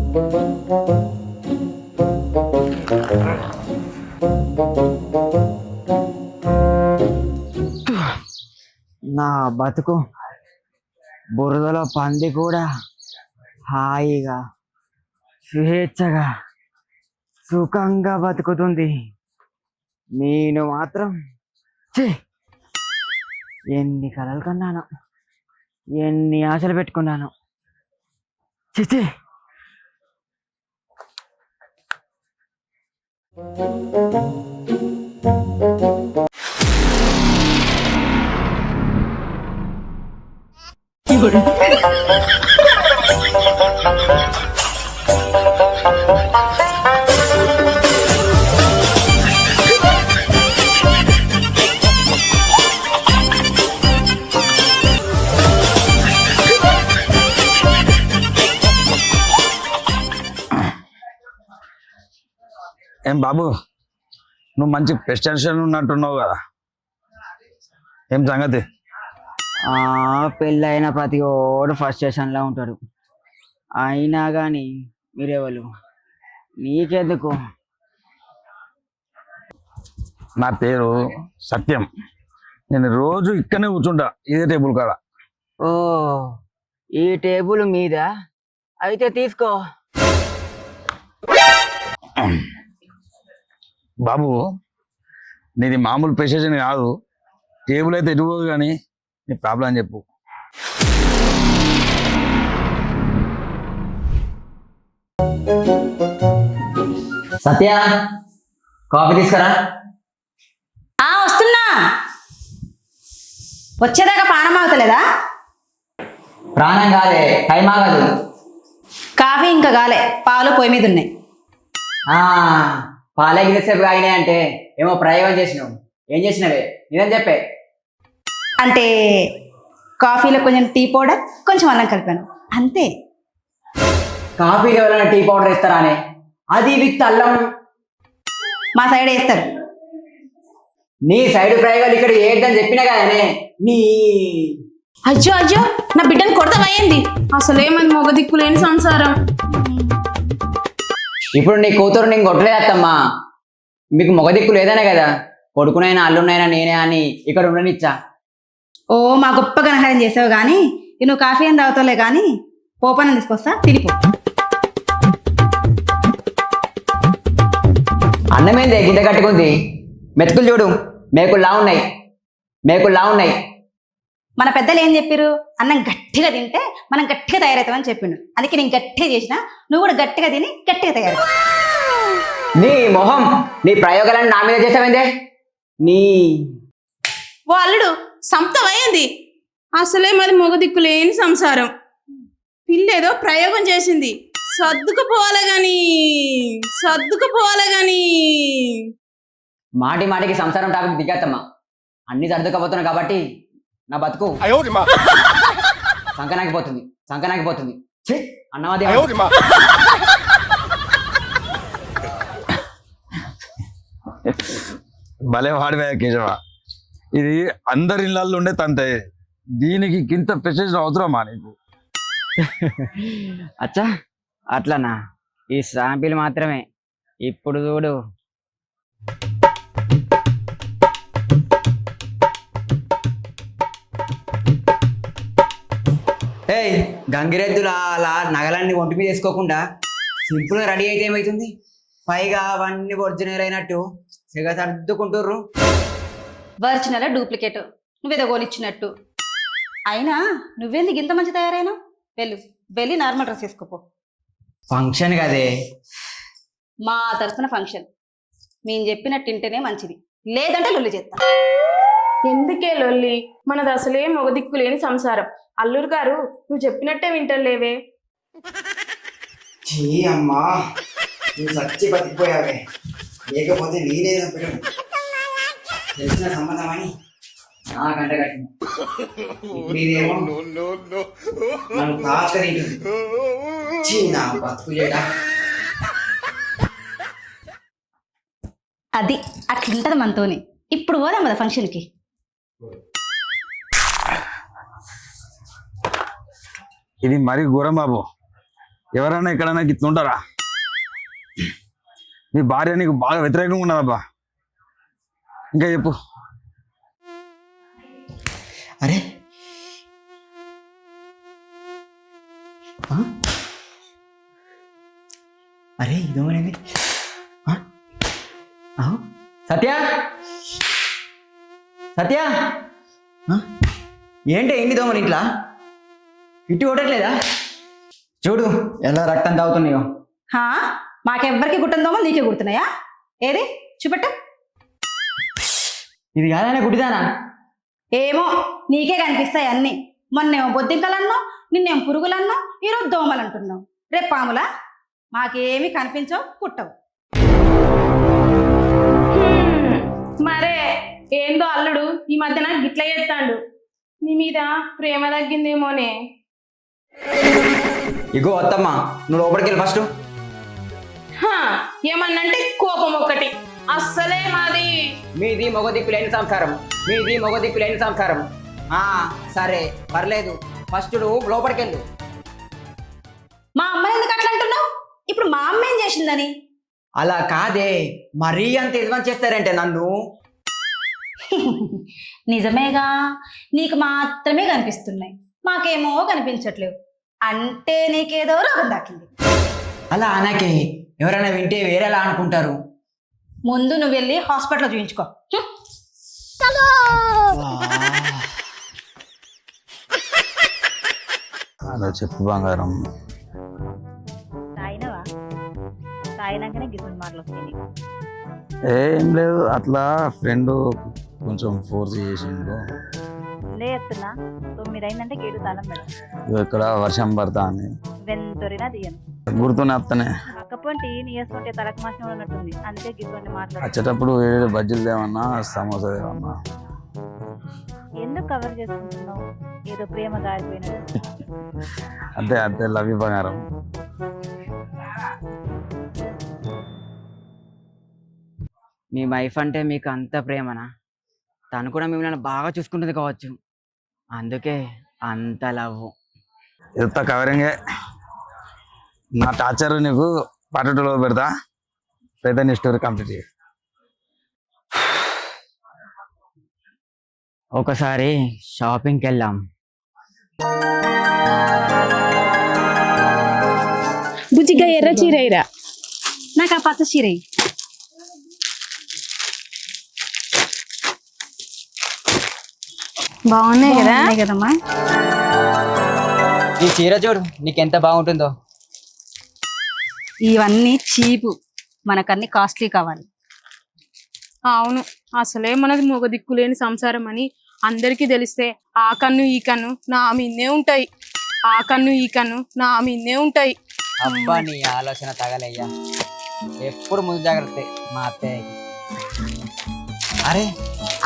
నా బతుకు బురదలో పంది కూడా హాయిగా స్వేచ్ఛగా సుఖంగా బతుకుతుంది. నేను మాత్రం ఎన్ని కలలు కన్నాను, ఎన్ని ఆశలు పెట్టుకున్నాను. చిచి ఏం బాబు, నువ్వు మంచి ప్రెస్టేషన్ ఉన్నట్టున్నావు కదా, ఏం సంగతి? పెళ్ళైన ప్రతి ఓడు ఫస్ట్ స్టేషన్లో ఉంటాడు. అయినా కానీ మీరెవరు, నీకెందుకు? నా పేరు సత్యం. నేను రోజు ఇక్కడనే కూర్చుంటా, ఇదే టేబుల్ కాడ. ఓ, ఈ టేబుల్ మీద అయితే తీసుకో. బాబు, నీది మామూలు ప్రెస్టేషన్ కాదు, టేబుల్ అయితే ఎటుపోదు, కానీ నీ ప్రాబ్లం చెప్పు. సత్య, కాఫీ తీసుకురా. వస్తున్నా. వచ్చేదాకా ప్రాణం ఆగుతలేదా? ప్రాణం కాదే, టైం ఆగదు. కాఫీ ఇంకా కాలే, పాలు పొయ్యి మీద ఉన్నాయి. పాలే గిరిసేపు కాగినాయి అంటే ఏమో ప్రయోగం చేసినావు. ఏం చేసినవే ఇదని చెప్పే. అంటే కాఫీలో కొంచెం టీ పౌడర్, కొంచెం అన్నం కలిపాను, అంతే. కాఫీలో ఎవరైనా టీ పౌడర్ వేస్తారా అనే? అది విత్ అల్లం. మా సైడ్ వేస్తారు. నీ సైడ్ ప్రయోగాలు ఇక్కడ ఏదని చెప్పినా కదనే. నీ అయ్యో అయ్యో, నా బిడ్డను కొడతావయ్యింది. అసలేమని మొగ దిక్కు లేని సంసారం. ఇప్పుడు నీ కూతురు నేను కొట్టలేదమ్మా. మీకు మొగ దిక్కు లేదనే కదా కొడుకునైనా అల్లునైనా నేనే అని ఇక్కడ ఉండనిచ్చా. ఓ, మా గొప్ప గణహారం చేసావు కానీ నువ్వు కాఫీ అని తాగుతావులే కానీ పోపనం తీసుకొస్తా, తినిపో. అన్నమేందే గింత కట్టుకుంది? మెతుకులు చూడు, మేకుల్లా ఉన్నాయి, మేకుల్లా ఉన్నాయి. మన పెద్దలు ఏం చెప్పారు? అన్నం గట్టిగా తింటే మనం గట్టిగా తయారవుతామని చెప్పిండు. అందుకే నేను గట్టిగా చేసిన, నువ్వు కూడా గట్టిగా తిని గట్టిగా తయారు. నీ మొహం, నీ ప్రయోగాలను నా మీద చేస్తామైందే. నీ ఓ అల్లుడు, సంప్తమయ్యింది. అసలే మాది మొగ దిక్కు లేని సంసారం. పిల్లేదో ప్రయోగం చేసింది, సర్దుకుపోవాలి గాని. మాటి మాటికి సంసారం టాపిక్ దిగేత్తమ్మా. అన్ని సర్దుకపోతున్నావు కాబట్టి నా బతుకు సంకనాకిపోతుంది. అన్నమాది భలే వాడివే కేశవ. ఇది అందరి ఇళ్ళల్లో ఉండే తంతే, దీనికి ఇంత ప్రెస్టేషన్ అవసరమా నీకు? అచ్చా అట్లనా? ఈ శాంపిల్ మాత్రమే. ఇప్పుడు చూడు. గంగిరెద్దులా అలా నగలన్నీ ఒంటి మీద వేసుకోకుండా సింపుల్గా రెడీ అయితే ఏమవుతుంది? పైగా అవన్నీ ఒరిజినల్ అయినట్టు సెగ సర్దుకుంటుర్రు. ఒరిజినల్ డూప్లికేట్ నువ్వేదో కొనిచ్చినట్టు. అయినా నువ్వెందుకు ఇంత మంచి తయారైనా? వెళ్ళి నార్మల్ డ్రెస్ వేసుకోపో. ఫంక్షన్ కదే. మా తరఫున ఫంక్షన్. మేము చెప్పినట్టు తింటేనే మంచిది, లేదంటే లొల్లి చేస్తా. ఎందుకే లొల్లి? మనది అసలే మొగ దిక్కు లేని సంసారం. అల్లురు గారు, నువ్వు చెప్పినట్టే వింటలేవే. అమ్మా, నువ్వు సచ్చి బతికిపోయావే. లేకపోతే నేనే తెలిసిన సంబంధం అని నాకంట కట్టిన. ఇదేమో నన్ను తాకరింటుంది. నా బతుకు చేయడా. అది అట్లుంటది మనతోని. ఇప్పుడు పోదాం కదా ఫంక్షన్కి. ఇది మరి ఘోరం బాబు. ఎవరైనా ఎక్కడైనా ఇట్లుంటారా? నీ భార్య నీకు బాగా వ్యతిరేకంగా ఉన్నదబ్బా. ఇంకా చెప్పు. అరే ఆ? అరే ఇదేమనేది సత్య సత్య ఆ? ఏంటి ఎన్ని దోమలు ఇంట్లో ఇటు కొట్టట్లేదా? చూడు ఎలా రక్తం తాగుతున్నాయో. హా మాకెవ్వరికి గుట్టుందోమో నీకే గుర్తున్నాయా? ఏది చూపెట్టు. ఇది కాదనే గుడిదానా? ఏమో నీకే కనిపిస్తాయి అన్ని. మొన్నేమో బొద్దింకలన్నావు, నిన్నేమో పురుగులన్నావు, ఈరోజు దోమలు అంటున్నావు, రేపు పాములా? మాకేమీ కనిపించవు, పుట్టవు. మరే ఏందో అల్లుడు ఈ మధ్యన గిట్ల చేస్తాడు. నీ మీద ప్రేమ తగ్గిందేమోనే. ఇగో అత్తమ్మ, నువ్వు లోపలికి వెళ్ళి ఫస్ట్. హా, ఏమన్నంటే కోపం ఒకటి. అస్సలే మాది మీది మగ దిక్కులేని సంసారం, మీది మగ దిక్కులేని సంసారం. సరే పర్లేదు, ఫస్ట్ నువ్వు లోపలికి వెళ్ళు. మా అమ్మని ఎందుకు అట్లా అంటున్నావు? ఇప్పుడు మా అమ్మ ఏం చేసిందని? అలా కాదే, మరీ అంత యజమాని చేస్తారంటే నన్ను. నిజమేగా, నీకు మాత్రమే కనిపిస్తున్నాయి, మాకేమో కనిపించట్లేవు. అంటే నీకేదో రోగం దాకింది. అలా అనకే, ఎవరైనా వింటే వేరేలా అనుకుంటారు. ముందు నువ్వు వెళ్ళి హాస్పిటల్లో చూయించుకో. అలా చెప్పు బంగారం. తాయినవా? తాయినాకనే గిసుని మాటలు వస్తాయి. ఏం లేదు, అట్లా ఫ్రెండ్ కొంచెం ఫోర్స్ చేసిండు. లేస్తున్నా 9 అయిందంటే గేటు తాళం పెడతాను. ఇక్కడ వర్షం పడతా అని వెంతొరినా దియను. గుర్తునే వస్తానే. పక్కపోంటి నీ వేసుకుంటే తలకు మాసం ఉన్నట్టుంది, అందుకే గిసుని మాట్లాడు. వచ్చేటప్పుడు బజ్జీలు తేమన్నా, సమోసా తేమన్నా. ఎందుకు కవర్ చేసుకుంటున్నావు? ఏదో ప్రేమ గారిపోయినట్టు. అంతే అంతే, లవ్ యూ బంగారం. మీ వైఫ్ అంటే మీకు అంత ప్రేమనా? తను కూడా మిమ్మల్ని బాగా చూసుకుంటుంది కావచ్చు, అందుకే అంత లవ్. ఎంత కవరింగే. నా టార్చర్ నీకు పట్టటలో పెడతా. పెద్ద నీ స్టోరీ కంప్లీట్ చేయి. ఒకసారి షాపింగ్కి వెళ్ళాం. బుజ్జిగా ఎర్ర చీరైరా. నాకు ఆ పచ్చ చీర బాగున్నాయి కదా కదమ్మా. ఈ చీర చూడు నీకెంత బాగుంటుందో. ఇవన్నీ చీపు, మనకన్నీ కాస్ట్లీ కావాలి. అవును, అసలే మనది మొగ దిక్కులేని సంసారం అని అందరికీ తెలిస్తే ఆ కన్ను ఈ కన్ను నా మీదే ఉంటాయి. ఆ కన్ను ఈ కన్ను నా మీదే ఉంటాయి. అబ్బా నీ ఆలోచన తగలయ్యా, ఎప్పుడు ముందు జాగ్రత్త మా అత్తయ్యకి. అరే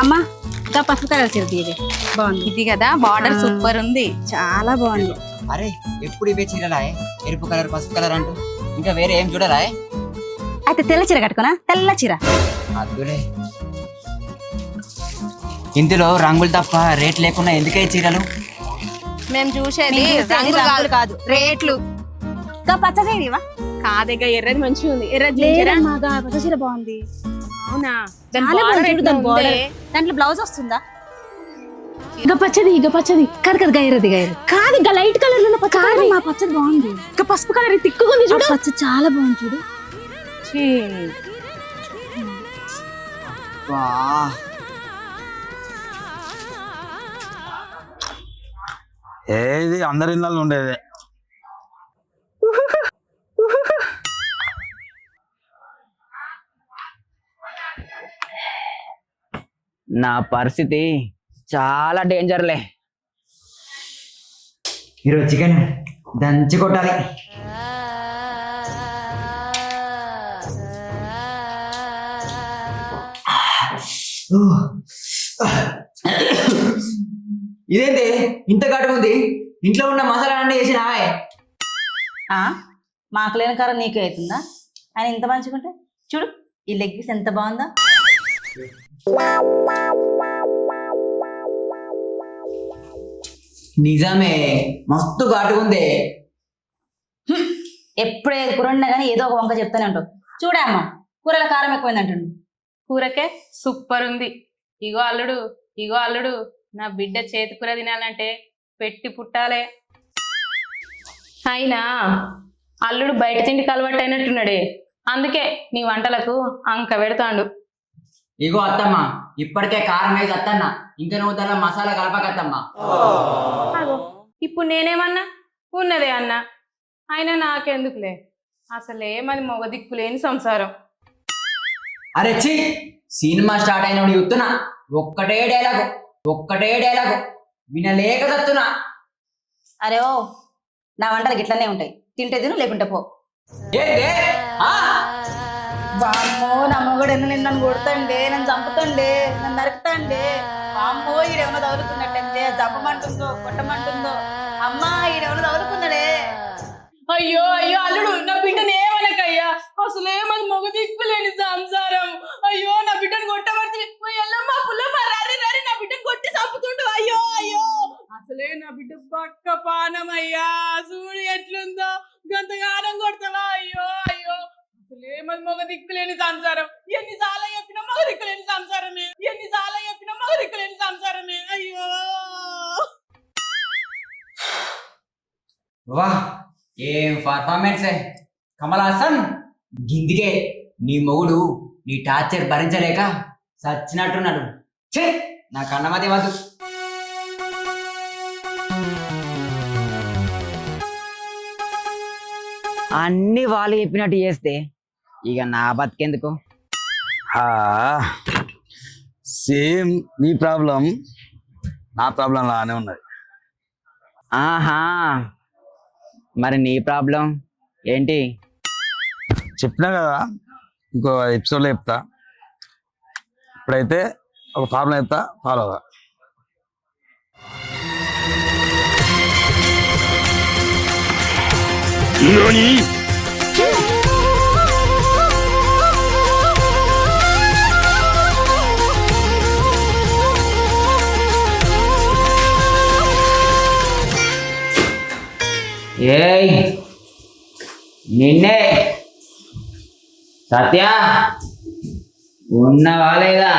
అమ్మా, ఇంకా పసుపు కలర్ చీర తీయది, బాగుంది. ఇది కదా బార్డర్ సూపర్ ఉంది, చాలా బాగుంది. అరే ఎప్పుడు ఇవే చీరలాయే, ఎరుపు కలర్ పసుపు కలర్ అంటూ ఇంకా వేరే ఏం చూడరాయే? అయితే తెల్ల చీర కట్టుకున్నా, తెల్ల చీర. అద్దులే, ఇందులో రంగులు తప్ప రేట్ లేకుండా ఎందుకే చీరలు? మేము చూసేది రంగులు కాదు, రేట్లు. ఇంకా పచ్చ చీర ఇవా? కాదేగా, ఎర్రది మంచిగా ఉంది. ఎర్రది పచ్చ చీర బాగుంది. అవునా? చాలా బాగుంది. దాంట్లో బ్లౌజ్ వస్తుందా? ఇక పచ్చది, ఇక పచ్చది కాదు కదా, గైరది గైరు కాదు, ఇక లైట్ కలర్ లో కాదు. మా పచ్చది బాగుంది. ఇక పసుపు కలర్ తిక్కుకుంది చూడు. పచ్చ చాలా బాగుంది చూడు. ఏది అందరి ఇళ్ళల్లో ఉండేది. నా పరిస్థితి చాలా డేంజర్లే. ఈరోజు చికెన్ దంచి కొట్టాలి. ఇదేంటి ఇంత ఘాటుగా ఉంది? ఇంట్లో ఉన్న మసాలా అన్నీ వేసినావే? మాకు లేని కారం నీకే అవుతుందా? ఆయన ఇంత మంచిగుంటే చూడు, ఈ లెగ్ పీస్ ఎంత బాగుందా. నిజమే, మస్తు ఘాటుగా ఉంది. ఎప్పుడు ఏది కూర వండినా కానీ ఏదో ఒక వంక చెప్తానే ఉంటావు. చూడే అమ్మ, కూరల కారం ఎక్కువైంది అంటుండు. కూరకే సూపర్ ఉంది. ఇగో అల్లుడు, ఇగో అల్లుడు, నా బిడ్డ చేతి కూర తినాలంటే పెట్టి పుట్టాలే. అయినా అల్లుడు బయట తిండికి అలవాటు అయినట్టున్నాడే, అందుకే నీ వంటలకు అంక పెడతాండు. ఇగో అత్తమ్మ, ఇప్పటికే కారం వేసి అత్తన్న, ఇంకా నువ్వు దానిలో మసాలా కలపకత్తమ్మ. అగో ఇప్పుడు నేనేమన్నా, ఉన్నదే అన్నా. అయినా నాకెందుకులే, అసలే మాది మొగ దిక్కులేని సంసారం. అరే ఛీ, సినిమా స్టార్ట్ అయినప్పుడు చెప్తున్నా, ఒక్కటే డైలాగు వినలేక చస్తున్నా. అరే ఓ, నా వంటలు గిట్లనే ఉంటాయి, తింటే తిను లేకుంటే పో. ఏందే? ఆ? వామ్మో, నా మొగుడు ఎన్న నన్ను కొడుతాండే, నన్ను చంపుతాండే, నన్ను నరుకుతాండే. వామ్మో, ఈడేమన్నా తగులుకున్నట్టంటే చంపమంటుందో కొట్టమంటుందో. అమ్మా, ఈడేమన్నా తగులుకున్నాడే. అయ్యో అయ్యో అల్లుడు, నా బిడ్డను ఏమనకయ్యా, అసలే మాది మొగ దిక్కులేని సంసారం. అయ్యో నా బిడ్డను కొట్టబడితే ఎల్లమ్మ పుల్లమ్మ రారి రారి నా బిడ్డను కొట్టి చంపుతుండు. అయ్యో అయ్యో, అసలే నా బిడ్డ పక్క పానమయ్యా, చూడు ఎట్లుందో, గంతగానం కొడతావా? అయ్యో అయ్యో, అసలే మాది మొగ దిక్కులేని సంసారం. ఎన్నిసార్లు చెప్పినా మొగ దిక్కులేని సంసారమే, ఎన్నిసార్లు చెప్పినా మొగ దిక్కులేని సంసారమే. అయ్యో వా, ఏం పర్ఫార్మెన్స్ కమల్ హాసన్. గిందికే నీ మొగుడు నీ టార్చర్ భరించలేక చచ్చినట్టున్నాడు. ఛే, నా కన్నమతి వద్దు. అన్ని వాళ్ళు చెప్పినట్టు చేస్తే ఇక నా బతికెందుకు? సేమ్ నీ ప్రాబ్లం నా ప్రాబ్లం లానే ఉన్నది. ఆహా, మరి నీ ప్రాబ్లం ఏంటి? చెప్పినా కదా, ఇంకో ఎపిసోడ్లో చెప్తా. ఇప్పుడైతే ఒక ఫార్ములా చెప్తా, ఫాలో అవ్వ. ఏయ్ నిన్నే సత్య, ఉన్నవా లేదా?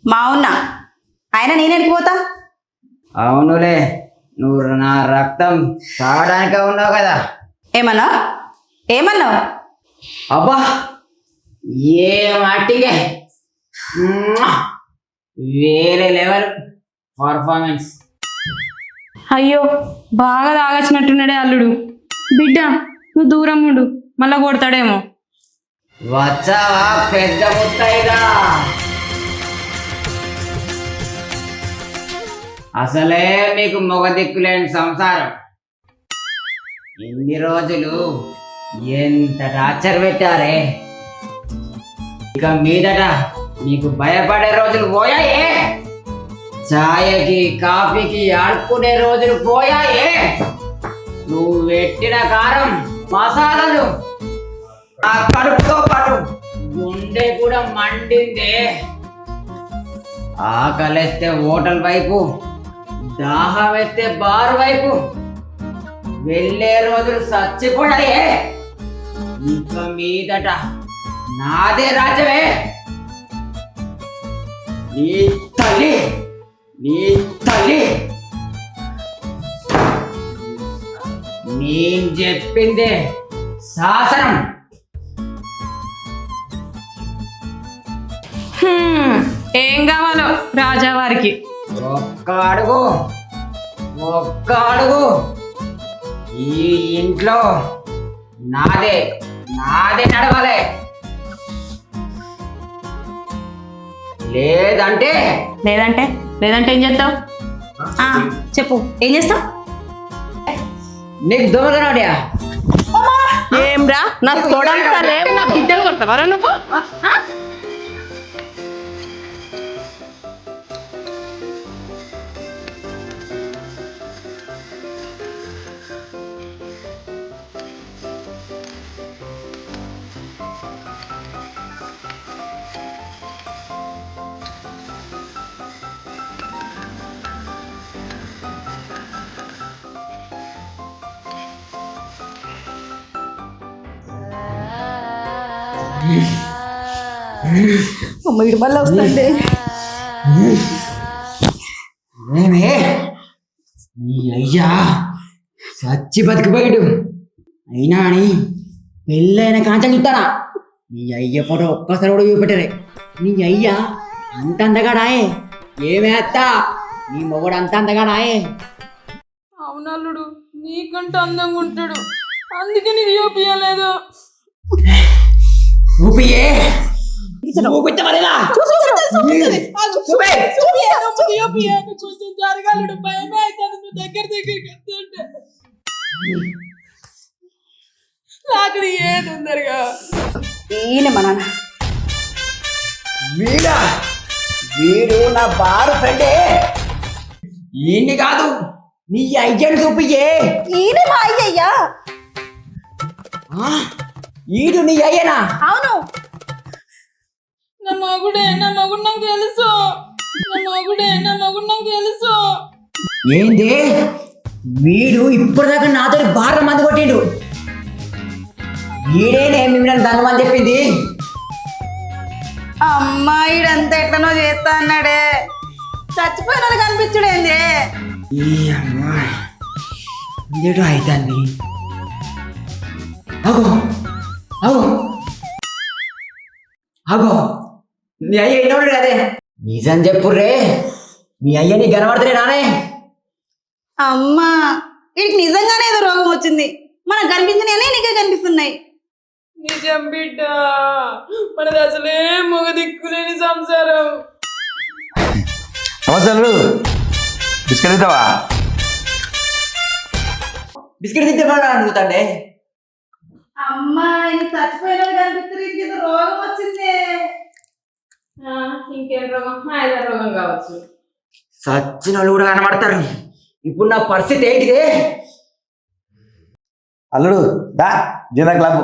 మా ఉన్నా ఆయన నేనెడికి పోతా. అవునులే, నువ్వు నా రక్తం తాగడానికే ఉన్నావు కదా. ఏమన్నావు? ఏమన్నావు? అబ్బా, ఏం యాక్టింగే, వేరే లెవెల్ పర్ఫార్మెన్స్. అయ్యో, బాగా తాగచ్చినట్టున్నాడే అల్లుడు. బిడ్డ నువ్వు దూరం ఉండు, మళ్ళా కొడతాడేమో. వచ్చావా పెద్ద ముత్తైదా? అసలే మీకు మొగ దిక్కులేని సంసారం. ఇన్ని రోజులు ఎంత టార్చర్ పెట్టారే, ఇక మీదట మీకు భయపడే రోజులు పోయాయే, ఛాయకి కాఫీకి ఆడుకునే రోజులు పోయాయే. నువ్వు పెట్టిన కారం మసాలాలు ఆ కడుపుతో పాటు గుండె కూడా మండిందే. ఆకలిస్తే హోటల్ వైపు, దాహం వేస్తే బార్ వైపు వెళ్ళే రోజులు చచ్చిపోయాయే. ఇక మీదట నాదే రాజ్యమే. నీ తల్లి నేను చెప్పిందే శాసనం. ఏం కావాలో రాజావారికి? ఒక్క అడుగు ఈ ఇంట్లో నాదే నడవాలి. లేదంటే లేదంటే ఏం చేస్తావు? చెప్పు, ఏం చేస్తావు? నీకు దొంగతనాడియా? ఏం రా, నా తోడంతా లేవు, నా బిడ్డలు కొడతావరా నువ్వు? అమ్మ ఇటు మళ్ళీ వస్తుంది. ఏమే నీ అయ్యా సచ్చి బతికిపోయాడు. అయినా అని పెళ్ళైన కాంచం ఇస్తానా నీ అయ్య ఫోటో ఒక్కసారి కూడా చూపెట్టరే. నీ అయ్యా అంత అందగాడాయే. ఏమేస్తా నీ మొగుడు అంత అందగాడాయే. అవునల్లుడు నీకంటే అందంగా ఉంటాడు, అందుకే నీకు చూపించలేదు. చూపియే చూపించమనేలా కొంచెం జరగాలడు, భయమే అవుతుంది నువ్వు దగ్గరికి వస్తుంటే. నాకు ఏ తొందరగా ఈయన మా నాన్న. వీడా వీడు నా బారు ఫ్రెండే. ఈయన్ని కాదు నీ అయ్యను చూపియే. ఈయన మా అయ్యయ్యా. ఈడు నీ అయ్యనా? అవును. నా మగుడు నాకు తెలుసు. నా మగుడు నాకు తెలుసు. ఏంది వీడు ఇప్పటిదాకా నాతో బాగా మంది కొట్టిండు. వీడేనే మిమ్మల్ని దండమని చెప్పింది. అమ్మాయిడంతా ఎట్లనో చేస్తా అన్నాడే, చచ్చిపోయిన వాళ్ళు కనిపించుడేంది? ఈ అమ్మా ఇదేటో అవుతుంది. అగో అగో అగో నీ అయ్య ఎన్నోడు అదే నిజం చెప్పుర్రే. మీ అయ్య నీ కనబడతలే నానే. అమ్మా వీడికి నిజంగానే ఏదో రోగం వచ్చింది. మనకు కనిపించినవి నీకే కనిపిస్తున్నాయి. నిజం బిడ్డ, మనది అసలే మొగ దిక్కులేని సంసారం. నమస్తే బిస్కెట్ ఇద్దావా? బిస్కెట్ తింటే అడుగుతాండే. అమ్మా ఇది చచ్చిపోయిన వాళ్ళు కనిపిస్తుంది, ఇంకేదో రోగం వచ్చింది. ఇంకేం రోగం? హాయిగా రోగం కావచ్చు. సచ్చిన వాళ్ళు కూడా కనబడతారు. ఇప్పుడు నా పరిస్థితి ఏంటిదే? అల్లుడు దా జిందా క్లబ్